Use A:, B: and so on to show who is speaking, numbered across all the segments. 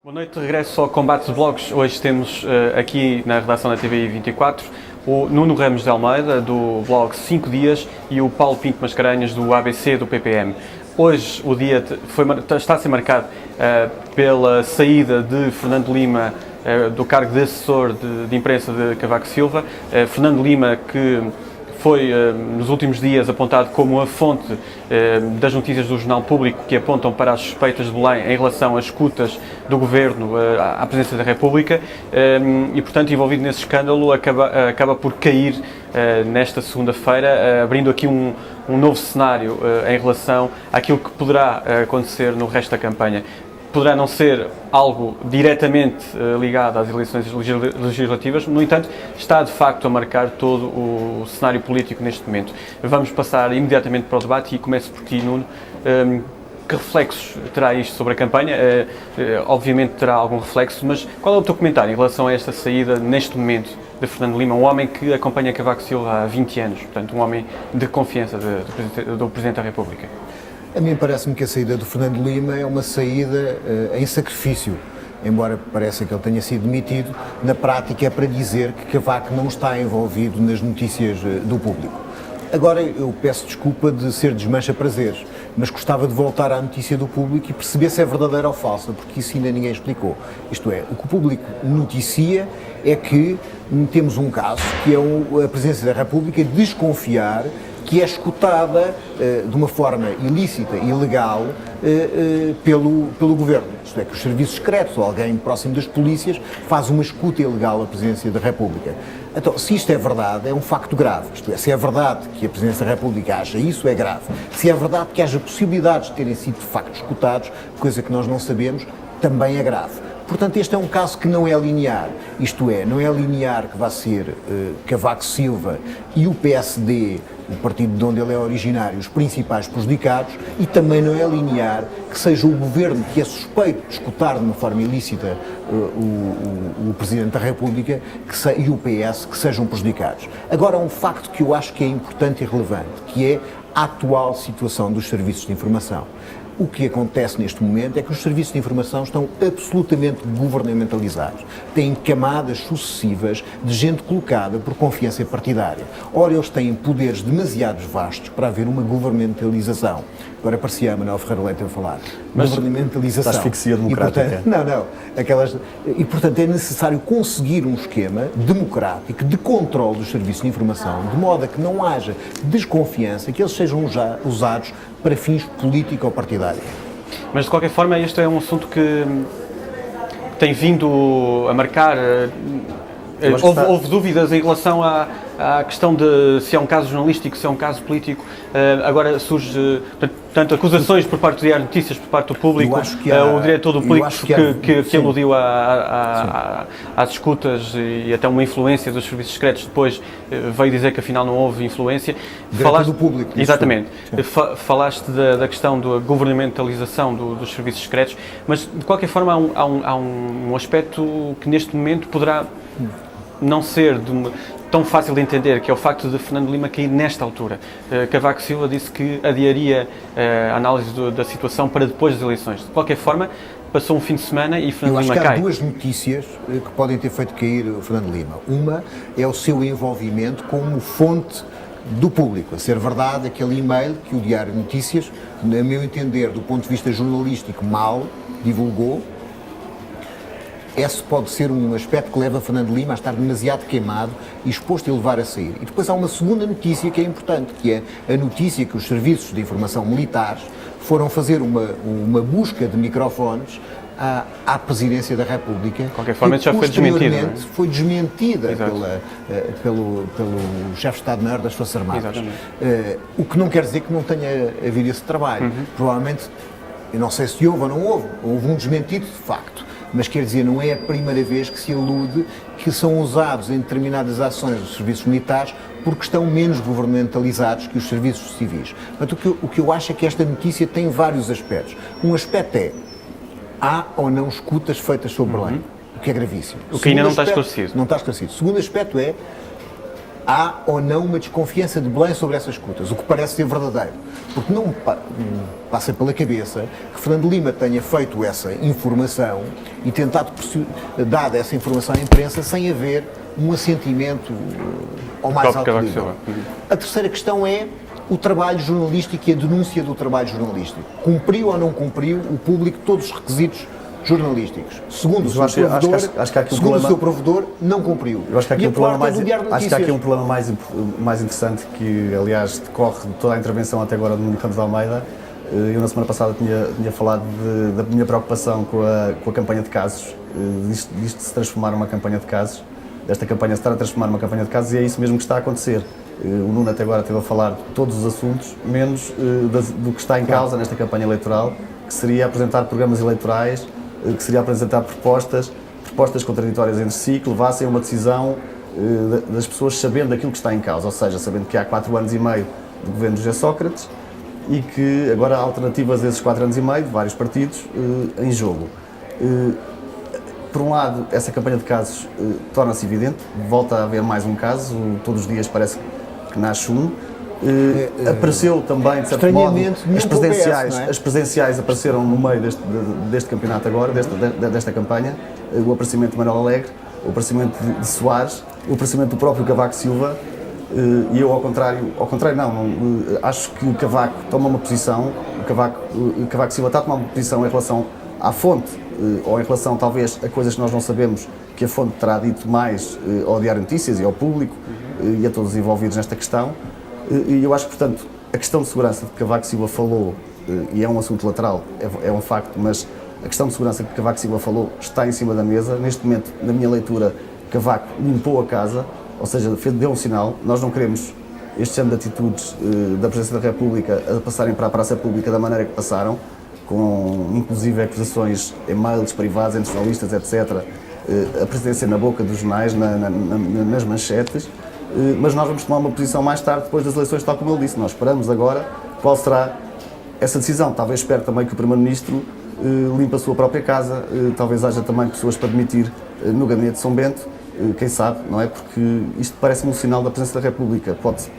A: Boa noite, de regresso ao Combate de Blogs. Hoje temos aqui na redação da TVI 24 o Nuno Ramos de Almeida, do blog 5 Dias, e o Paulo Pinto Mascarenhas, do ABC do PPM. Hoje o dia está a ser marcado pela saída de Fernando Lima do cargo de assessor de imprensa de Cavaco Silva. Fernando Lima, que foi nos últimos dias apontado como a fonte das notícias do Jornal Público que apontam para as suspeitas de Belém em relação às escutas do Governo à Presidência da República e, portanto, envolvido nesse escândalo, acaba por cair nesta segunda-feira, abrindo aqui um novo cenário em relação àquilo que poderá acontecer no resto da campanha. Poderá não ser algo diretamente ligado às eleições legislativas, no entanto, está de facto a marcar todo o cenário político neste momento. Vamos passar imediatamente para o debate e começo por ti, Nuno. Que reflexos terá isto sobre a campanha? Obviamente terá algum reflexo, mas qual é o teu comentário em relação a esta saída, neste momento, de Fernando Lima, um homem que acompanha Cavaco Silva há 20 anos, portanto, um homem de confiança do Presidente da República?
B: A mim parece-me que a saída do Fernando Lima é uma saída em sacrifício, embora pareça que ele tenha sido demitido, na prática é para dizer que Cavaco não está envolvido nas notícias do Público. Agora, eu peço desculpa de ser desmancha-prazeres, mas gostava de voltar à notícia do Público e perceber se é verdadeira ou falsa, porque isso ainda ninguém explicou. Isto é, o que o Público noticia é que temos um caso, que é a Presidência da República desconfiar que é escutada de uma forma ilícita e ilegal pelo Governo. Isto é, que os serviços secretos ou alguém próximo das polícias faz uma escuta ilegal à Presidência da República. Então, se isto é verdade, é um facto grave. Isto é, se é verdade que a Presidência da República acha isso, é grave. Se é verdade que haja possibilidades de terem sido de facto escutados, coisa que nós não sabemos, também é grave. Portanto, este é um caso que não é linear, isto é, não é linear que vai ser Cavaco Silva e o PSD, o partido de onde ele é originário, os principais prejudicados, e também não é linear que seja o Governo que é suspeito de escutar de uma forma ilícita o Presidente da República e o PS que sejam prejudicados. Agora, há um facto que eu acho que é importante e relevante, que é a atual situação dos serviços de informação. O que acontece neste momento é que os serviços de informação estão absolutamente governamentalizados. Têm camadas sucessivas de gente colocada por confiança partidária. Ora, eles têm poderes demasiado vastos para haver uma governamentalização. Agora parecia a Manuel Ferreira Leite a falar.
C: Mas
B: governamentalização.
C: asfixia democrática.
B: E, portanto, E, portanto, é necessário conseguir um esquema democrático de controle dos serviços de informação, de modo a que não haja desconfiança, que eles sejam usados para fins político-partidários.
A: Mas, de qualquer forma, este é um assunto que tem vindo a marcar. Houve dúvidas em relação à questão de se é um caso jornalístico, se é um caso político. Agora surge, portanto, acusações por parte do Diário de Notícias, por parte do Público. O diretor do Público que aludiu às escutas e até uma influência dos serviços secretos, depois veio dizer que afinal não houve influência.
B: Falaste do Público.
A: Exatamente. Falaste da questão da governamentalização dos serviços secretos, mas de qualquer forma há um aspecto que neste momento poderá não ser tão fácil de entender, que é o facto de Fernando Lima cair nesta altura. Cavaco Silva disse que adiaria a análise da situação para depois das eleições. De qualquer forma, passou um fim de semana e Fernando Lima cai.
B: Eu acho que há duas notícias que podem ter feito cair o Fernando Lima. Uma é o seu envolvimento como fonte do Público. A ser verdade, aquele e-mail que o Diário de Notícias, a meu entender, do ponto de vista jornalístico, mal divulgou. Esse pode ser um aspecto que leva Fernando Lima a estar demasiado queimado e exposto a levar a sair. E depois há uma segunda notícia que é importante, que é a notícia que os serviços de informação militares foram fazer uma busca de microfones à Presidência da República. De
A: qualquer forma, já foi desmentida.
B: Foi desmentida pelo chefe de Estado-Maior das Forças Armadas. O que não quer dizer que não tenha havido esse trabalho. Provavelmente, eu não sei se houve ou não houve um desmentido de facto. Mas quer dizer, não é a primeira vez que se alude que são usados em determinadas ações dos serviços militares porque estão menos governamentalizados que os serviços civis. Portanto, o que eu acho é que esta notícia tem vários aspectos. Um aspecto é, há ou não escutas feitas sobre Belém, o que é gravíssimo.
A: O que ainda não está esclarecido.
B: Não está esclarecido. O segundo aspecto é, há ou não uma desconfiança de Belém sobre essas escutas, o que parece ser verdadeiro. Porque não passa pela cabeça que Fernando Lima tenha feito essa informação e tentado dar essa informação à imprensa sem haver um assentimento ao mais alto nível. A terceira questão é o trabalho jornalístico e a denúncia do trabalho jornalístico. Cumpriu ou não cumpriu o público todos os requisitos jornalísticos? Segundo o seu provedor, não cumpriu.
C: Eu acho que há aqui um problema mais interessante que, aliás, decorre de toda a intervenção até agora do Nuno Ramos de Almeida. Eu, na semana passada, tinha falado da minha preocupação com a campanha de casos, disto se transformar numa campanha de casos, desta campanha se estar a transformar numa campanha de casos, e é isso mesmo que está a acontecer. O Nuno até agora esteve a falar de todos os assuntos, menos do que está em causa nesta campanha eleitoral, que seria apresentar programas eleitorais, que seria apresentar propostas contraditórias entre si, que levassem a uma decisão das pessoas sabendo aquilo que está em causa, ou seja, sabendo que há 4 anos e meio de governo de José Sócrates e que agora há alternativas a esses 4 anos e meio de vários partidos em jogo. Por um lado, essa campanha de casos torna-se evidente, volta a haver mais um caso, todos os dias parece que nasce um. Apareceu também, de certo modo, as presenciais apareceram no meio deste campeonato agora, desta campanha, o aparecimento de Manuel Alegre, o aparecimento de Soares, o aparecimento do próprio Cavaco Silva, e eu, ao contrário não, acho que o Cavaco toma uma posição, o Cavaco Silva está a tomar uma posição em relação à fonte, ou em relação talvez a coisas que nós não sabemos, que a fonte terá dito mais ao Diário de Notícias e ao público e a todos os envolvidos nesta questão. E eu acho que, portanto, a questão de segurança de que Cavaco Silva falou, e é um assunto lateral, é um facto, mas a questão de segurança que Cavaco Silva falou está em cima da mesa. Neste momento, na minha leitura, Cavaco limpou a casa, ou seja, deu um sinal. Nós não queremos este género de atitudes da Presidência da República a passarem para a praça pública da maneira que passaram, com inclusive acusações em mails privados entre jornalistas, etc., a Presidência na boca dos jornais, nas manchetes. Mas nós vamos tomar uma posição mais tarde, depois das eleições, tal como ele disse. Nós esperamos agora qual será essa decisão. Talvez espere também que o Primeiro-Ministro limpe a sua própria casa, talvez haja também pessoas para demitir no gabinete de São Bento, quem sabe, não é? Porque isto parece-me um sinal da Presidência da República. Posso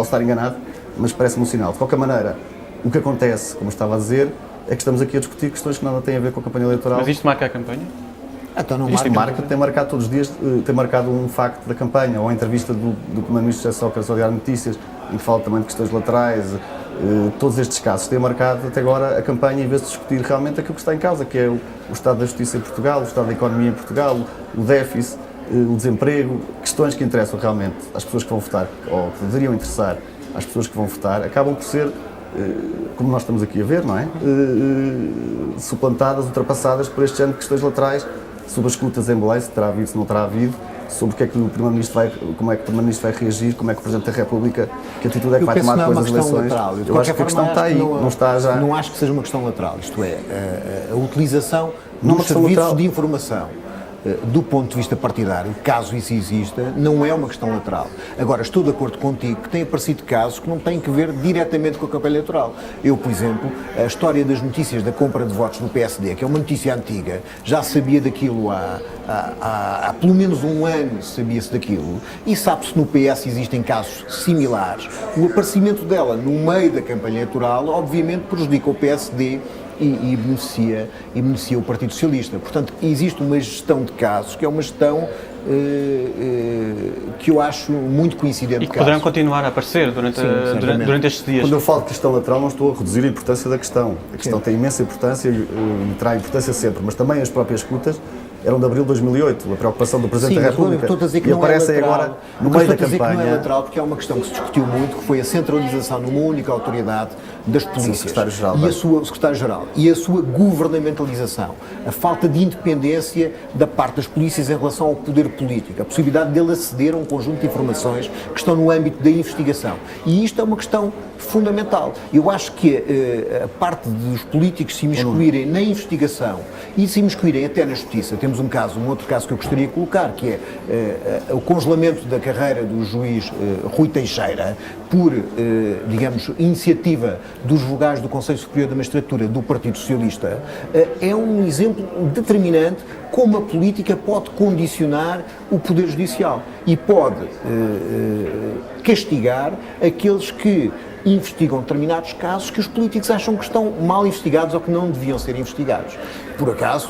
C: estar enganado, mas parece-me um sinal. De qualquer maneira, o que acontece, como estava a dizer, é que estamos aqui a discutir questões que nada têm a ver com a campanha eleitoral.
A: Mas isto marca a campanha?
B: Então não
C: tem marcado todos os dias, tem marcado um facto da campanha, ou a entrevista do Primeiro-Ministro José Sócrates ao Diário de Notícias, em que fala também de questões laterais. Todos estes casos têm marcado até agora a campanha, em vez de discutir realmente aquilo que está em causa, que é o estado da justiça em Portugal, o estado da economia em Portugal, o déficit, o desemprego, questões que interessam realmente às pessoas que vão votar, ou que deveriam interessar às pessoas que vão votar, acabam por ser, como nós estamos aqui a ver, não é? Suplantadas, ultrapassadas por este género de questões laterais, sobre as escutas em Belém, se terá havido, se não terá havido, sobre o que é que o Primeiro-Ministro como é que o Primeiro-Ministro vai reagir, como é que o Presidente da República, que atitude é que vai tomar depois das eleições. Eu acho que a questão está aí, não está já...
B: Não acho que seja uma questão lateral, isto é, a utilização dos serviços de informação do ponto de vista partidário, caso isso exista, não é uma questão lateral. Agora, estou de acordo contigo que têm aparecido casos que não têm que ver diretamente com a campanha eleitoral. Eu, por exemplo, a história das notícias da compra de votos do PSD, que é uma notícia antiga, já sabia daquilo há pelo menos um ano, sabia-se daquilo, e sabe-se no PS existem casos similares. O aparecimento dela no meio da campanha eleitoral, obviamente, prejudica o PSD e beneficia o Partido Socialista. Portanto, existe uma gestão de casos que é uma gestão que eu acho muito coincidente.
A: E que poderão continuar a aparecer durante estes dias.
C: Quando eu falo de questão lateral, não estou a reduzir a importância da questão. A questão tem imensa importância e terá importância sempre, mas também as próprias escutas eram de abril de 2008, a preocupação do Presidente da República,
B: e
C: aparecem agora no meio da campanha.
B: Que não é lateral, porque é uma questão que se discutiu muito, que foi a centralização numa única autoridade das polícias,
C: Secretário-Geral,
B: Secretário-Geral, e a sua governamentalização, a falta de independência da parte das polícias em relação ao poder político, a possibilidade dele aceder a um conjunto de informações que estão no âmbito da investigação. E isto é uma questão fundamental. Eu acho que a parte dos políticos se imiscuírem na investigação e se imiscuírem até na justiça, temos um outro caso que eu gostaria de colocar, que é o congelamento da carreira do juiz Rui Teixeira por, digamos, iniciativa dos vogais do Conselho Superior da Magistratura do Partido Socialista, é um exemplo determinante como a política pode condicionar o Poder Judicial e pode castigar aqueles que investigam determinados casos que os políticos acham que estão mal investigados ou que não deviam ser investigados. Por acaso,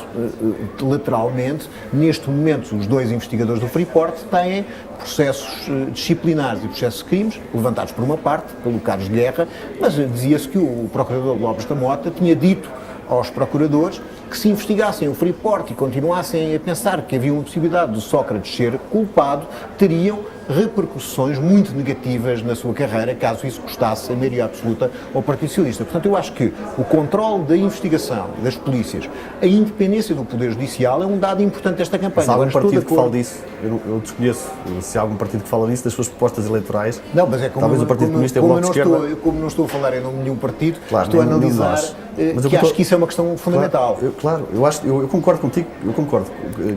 B: lateralmente, neste momento, os 2 investigadores do Freeport têm processos disciplinares e processos de crimes levantados por uma parte, pelo Carlos Guerra, mas dizia-se que o procurador Lopes da Mota tinha dito aos procuradores que se investigassem o Freeport e continuassem a pensar que havia uma possibilidade do Sócrates ser culpado, teriam repercussões muito negativas na sua carreira, caso isso custasse a maioria absoluta ao Partido Socialista. Portanto, eu acho que o controle da investigação das polícias, a independência do Poder Judicial é um dado importante desta campanha.
C: Se há algum partido que fala disso, eu desconheço se há algum partido que fala disso, das suas propostas eleitorais.
B: Não, mas é como,
C: talvez o Partido Comunista e o Bloco de Esquerda.
B: Como não estou a falar em nome de nenhum partido,
C: claro,
B: estou a analisar que acho que isso é uma questão fundamental.
C: Claro, eu concordo contigo, eu concordo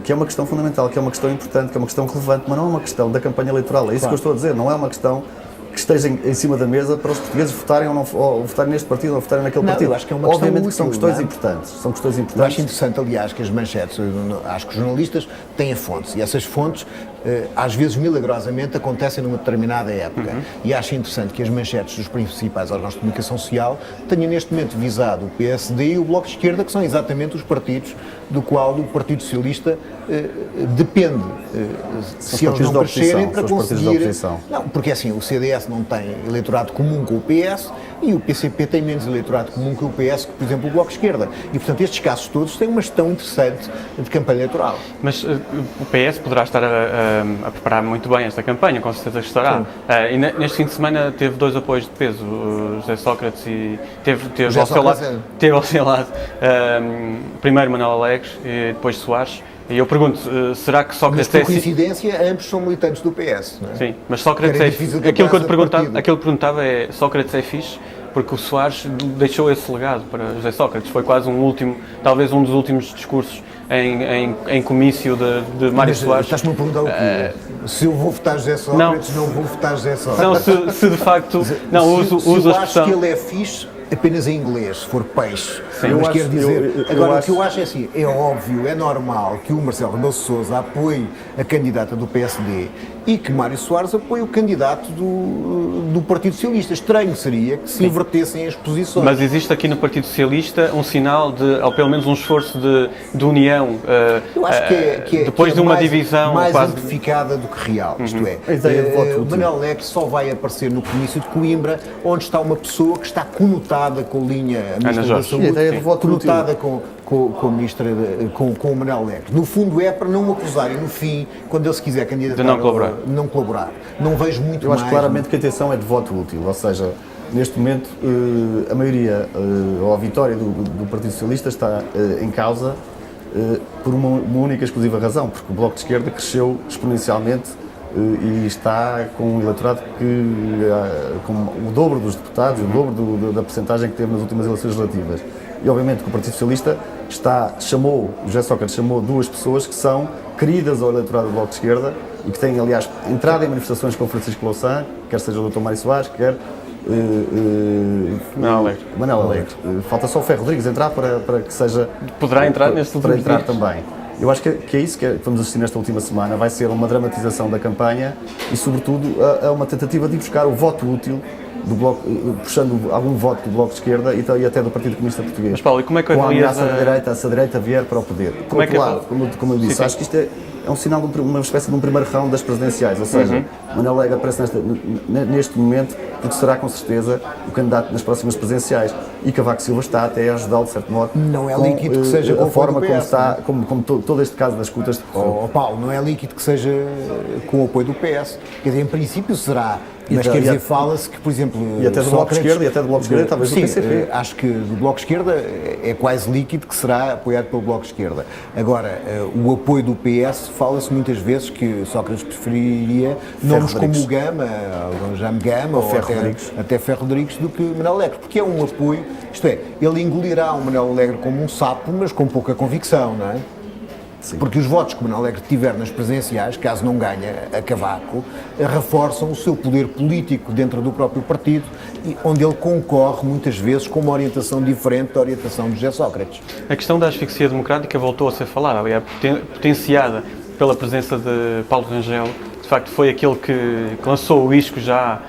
C: que é uma questão fundamental, que é uma questão importante, que é uma questão relevante, mas não é uma questão da campanha eleitoral, é isso que eu estou a dizer, não é uma questão que esteja em cima da mesa para os portugueses votarem ou não votarem neste partido ou votarem naquele partido.
B: Eu acho que é uma questão
C: obviamente
B: útil,
C: que são questões importantes. São questões importantes.
B: Eu acho interessante, aliás, que as manchetes, acho que os jornalistas têm fontes e essas fontes, às vezes, milagrosamente, acontecem numa determinada época. E acho interessante que as manchetes dos principais órgãos de comunicação social tenham neste momento visado o PSD e o Bloco de Esquerda, que são exatamente os partidos do qual o Partido Socialista depende, se eles não crescerem, para conseguir... Não, porque assim, o CDS não tem eleitorado comum com o PS e o PCP tem menos eleitorado comum que o PS, que, por exemplo, o Bloco de Esquerda. E, portanto, estes casos todos têm uma gestão interessante de campanha eleitoral.
A: Mas o PS poderá estar a preparar muito bem esta campanha, com certeza que estará. E neste fim de semana teve 2 apoios de peso, o José Sócrates e teve ao seu lado primeiro Manuel Alegre e depois Soares. E eu pergunto, será que Sócrates
B: mas, por coincidência, ambos são militantes do PS, não é?
A: Sim, mas Sócrates aquilo que eu te perguntava é, Sócrates é fixe? Porque o Soares deixou esse legado para José Sócrates, foi quase talvez um dos últimos discursos em comício de Mário Soares.
B: Estás-me a perguntar o quê? Se eu vou votar José Sócrates, não vou votar José Sócrates.
A: Não, se de facto... uso a expressão...
B: acho que ele é fixe apenas em inglês, se for peixe.
A: Sim,
B: mas quero dizer... Agora, o que eu acho é assim, é óbvio, é normal que o Marcelo Rebelo de Sousa apoie a candidata do PSD e que Mário Soares apoie o candidato do Partido Socialista. Estranho seria que se invertessem as posições.
A: Mas existe aqui no Partido Socialista um sinal ou pelo menos um esforço de união,
B: eu acho que
A: depois de uma divisão
B: mais
A: quase
B: amplificada do que real. Isto é,
C: a ideia de voto útil.
B: Manuel Alegre só vai aparecer no comício de Coimbra, onde está uma pessoa que está conotada com a linha Ministra da Saúde, conotada com a Ministra, com o Manuel Alegre. No fundo é para não acusarem no fim, quando ele se quiser candidatar,
A: de
B: não colaborar. Não vejo muito
C: eu
B: mais...
C: Eu acho claramente que a intenção é de voto útil, ou seja, neste momento a maioria, ou a vitória do Partido Socialista está em causa por uma única e exclusiva razão, porque o Bloco de Esquerda cresceu exponencialmente e está com um eleitorado com o dobro dos deputados, o dobro da percentagem que teve nas últimas eleições legislativas. E obviamente que o Partido Socialista o José Sócrates chamou 2 pessoas que são queridas ao eleitorado do Bloco de Esquerda e que têm, aliás, entrado em manifestações com Francisco Louçã, quer seja o Dr. Mário Soares, quer Manuel Alegre. Falta só o Ferro Rodrigues entrar para que seja...
A: Poderá entrar neste último
C: para entrar também. Eu acho que é isso que vamos assistir nesta última semana, vai ser uma dramatização da campanha e, sobretudo, a uma tentativa de ir buscar o voto útil do Bloco, puxando algum voto do Bloco de Esquerda e até do Partido Comunista Português.
A: Mas, Paulo, e como é que
C: com a ameaça da direita, se a direita vier para o poder. Por outro lado, como eu disse, acho que isto é um sinal de uma espécie de um primeiro round das presidenciais, ou seja, Manuel Alegre aparece neste momento porque será com certeza o candidato nas próximas presidenciais e Cavaco Silva está até a ajudá-lo de certo modo.
B: Não é líquido que seja
C: a forma como está, como todo este caso das escutas.
B: Paulo, não é líquido que seja com o apoio do PS. Quer dizer, em princípio será. Mas quer dizer, fala-se que, por exemplo...
C: E até do Bloco de Esquerda, e até do Bloco de Esquerda, talvez do PCP.
B: Acho que do Bloco de Esquerda é quase líquido que será apoiado pelo Bloco de Esquerda. Agora, o apoio do PS fala-se muitas vezes que Sócrates preferiria nomes como o Gama, o Jaime Gama ou até Ferro Rodrigues do que Manuel Alegre, porque é um apoio, isto é, ele engolirá o Manuel Alegre como um sapo, mas com pouca convicção, não é? Sim. Porque os votos que o Manuel Alegre tiver nas presidenciais, caso não ganhe a Cavaco, reforçam o seu poder político dentro do próprio partido, onde ele concorre muitas vezes com uma orientação diferente da orientação de José Sócrates.
A: A questão da asfixia democrática voltou a ser falada, aliás, potenciada pela presença de Paulo Rangel, que de facto foi aquele que lançou o isco já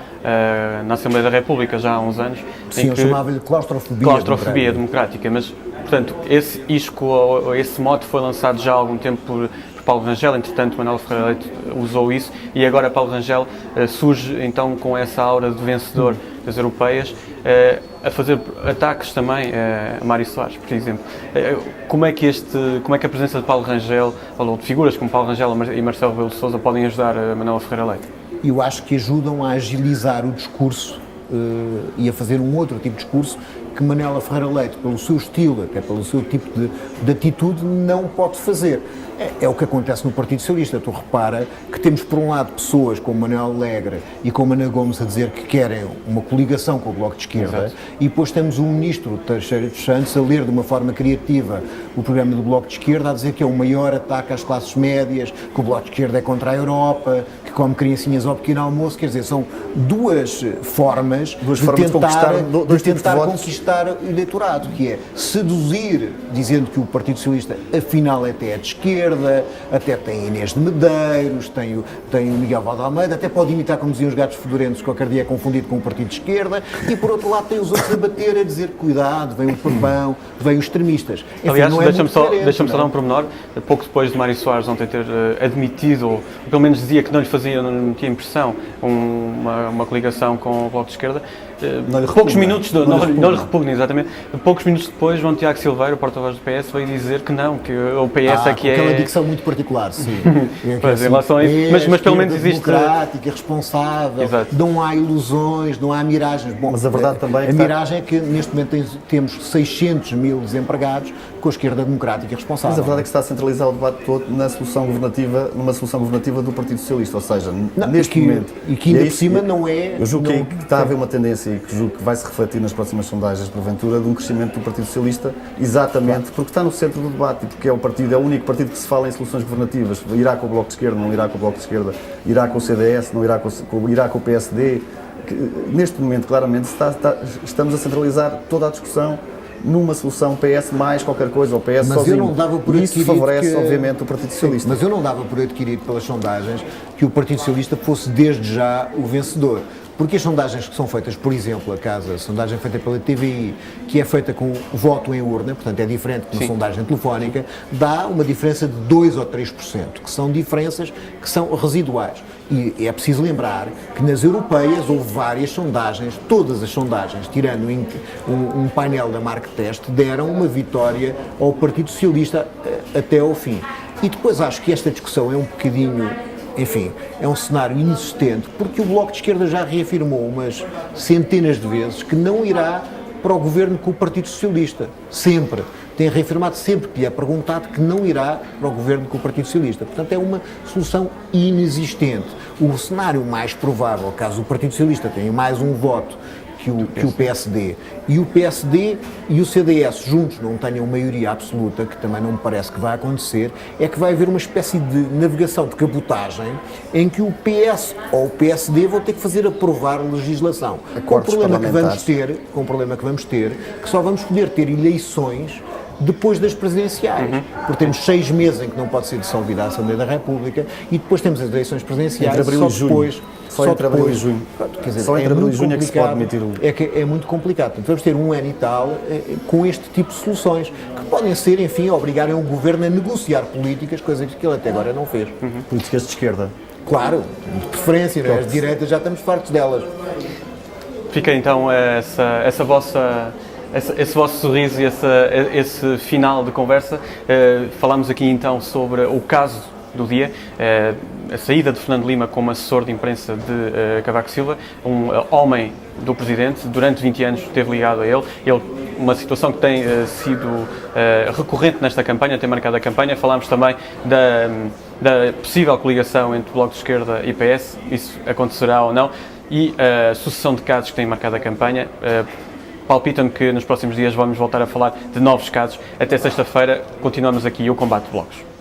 A: na Assembleia da República, já há uns anos.
B: Sim, ele chamava-lhe claustrofobia
A: democrática, mas, portanto, esse isco, ou esse mote foi lançado já há algum tempo por Paulo Rangel, entretanto Manuel Ferreira Leite usou isso e agora Paulo Rangel surge então com essa aura de vencedor das europeias, a fazer ataques também a Mário Soares, por exemplo. Como é que a presença de Paulo Rangel, ou de figuras como Paulo Rangel e Marcelo Rebelo de Sousa podem ajudar a Manuel Ferreira Leite?
B: Eu acho que ajudam a agilizar o discurso e a fazer um outro tipo de discurso que Manuela Ferreira Leite, pelo seu estilo, até pelo seu tipo de atitude, não pode fazer. É o que acontece no Partido Socialista. Tu repara que temos, por um lado, pessoas como Manuel Alegre e como Ana Gomes a dizer que querem uma coligação com o Bloco de Esquerda. Exato. E depois temos o ministro Teixeira dos Santos a ler de uma forma criativa o programa do Bloco de Esquerda, a dizer que é o maior ataque às classes médias, que o Bloco de Esquerda é contra a Europa, que come criancinhas ao pequeno almoço. Quer dizer, são duas formas de tentar conquistar o eleitorado, que é seduzir, dizendo que o Partido Socialista afinal até é de esquerda, até tem Inês de Medeiros, tem o Miguel Valde Almeida, até pode imitar, como diziam os gatos fedorentos, qualquer dia é confundido com o Partido de Esquerda, e por outro lado tem os outros a bater, a dizer cuidado, vem o Papão, vem os extremistas. Enfim,
A: aliás, deixa-me só dar um pormenor, pouco depois de Mário Soares ontem ter admitido, ou pelo menos dizia que não lhe metia impressão uma coligação com o Bloco de Esquerda, poucos minutos, não lhe repugna, exatamente. Poucos minutos depois, João Tiago Silveira, o porta-voz do PS, veio dizer que não, que o PS é que é...
B: aquela dicção muito particular, sim.
A: Pois, em relação a isso, mas pelo menos existe...
B: democrática, responsável, exato. Não há ilusões, não há miragens. Bom,
C: mas a verdade também é
B: a miragem é que neste momento temos 600 mil desempregados com a esquerda democrática responsável.
C: Mas a verdade é que está a centralizar o debate todo numa solução governativa do Partido Socialista, ou seja, neste momento...
B: E que ainda por cima não é...
C: Eu julgo que está a haver uma tendência e que julgo que vai se refletir nas próximas sondagens, porventura, de um crescimento do Partido Socialista, exatamente porque está no centro do debate e porque é o único partido que se fala em soluções governativas. Irá com o Bloco de Esquerda, não irá com o Bloco de Esquerda, irá com o CDS, não irá com o PSD. Neste momento, claramente, estamos a centralizar toda a discussão numa solução PS mais qualquer coisa, ou PS
B: mas
C: sozinho.
B: Eu não dava por
C: isso favorece, obviamente, o Partido Socialista.
B: Sim, mas eu não dava por adquirido pelas sondagens que o Partido Socialista fosse desde já o vencedor. Porque as sondagens que são feitas, por exemplo, a sondagem feita pela TVI, que é feita com voto em urna, portanto é diferente de uma sondagem telefónica, dá uma diferença de 2 ou 3%, que são diferenças que são residuais. E é preciso lembrar que nas europeias houve várias sondagens, todas as sondagens, tirando um painel da Mark Test, deram uma vitória ao Partido Socialista até ao fim. E depois acho que esta discussão é um bocadinho... Enfim, é um cenário inexistente, porque o Bloco de Esquerda já reafirmou umas centenas de vezes que não irá para o governo com o Partido Socialista. Sempre. Tem reafirmado sempre que lhe é perguntado que não irá para o governo com o Partido Socialista. Portanto, é uma solução inexistente. O cenário mais provável, caso o Partido Socialista tenha mais um voto que o PSD, e o PSD e o CDS juntos não tenham maioria absoluta, que também não me parece que vai acontecer, é que vai haver uma espécie de navegação de cabotagem em que o PS ou o PSD vão ter que fazer aprovar legislação. Com o problema que vamos ter, que só vamos poder ter eleições depois das presidenciais, porque temos 6 meses em que não pode ser dissolvida a Assembleia da República e depois temos as eleições presidenciais
C: só entre abril e junho. Só entre abril e junho é que se pode emitir o...
B: É muito complicado. Portanto, vamos ter um ano e tal com este tipo de soluções, que podem ser, enfim, obrigarem o governo a negociar políticas, coisas que ele até agora não fez.
C: Políticas de esquerda.
B: Claro, de preferência, não é? As de direita já estamos fartos delas.
A: Fica então esse vosso sorriso e esse final de conversa. Falámos aqui então sobre o caso do dia, a saída de Fernando Lima como assessor de imprensa de Cavaco Silva, um homem do Presidente, durante 20 anos esteve ligado a ele, uma situação que tem sido recorrente nesta campanha, tem marcado a campanha. Falámos também da possível coligação entre o Bloco de Esquerda e PS, isso acontecerá ou não, e a sucessão de casos que tem marcado a campanha. Palpita-me que nos próximos dias vamos voltar a falar de novos casos. Até sexta-feira continuamos aqui o Combate de Blocos.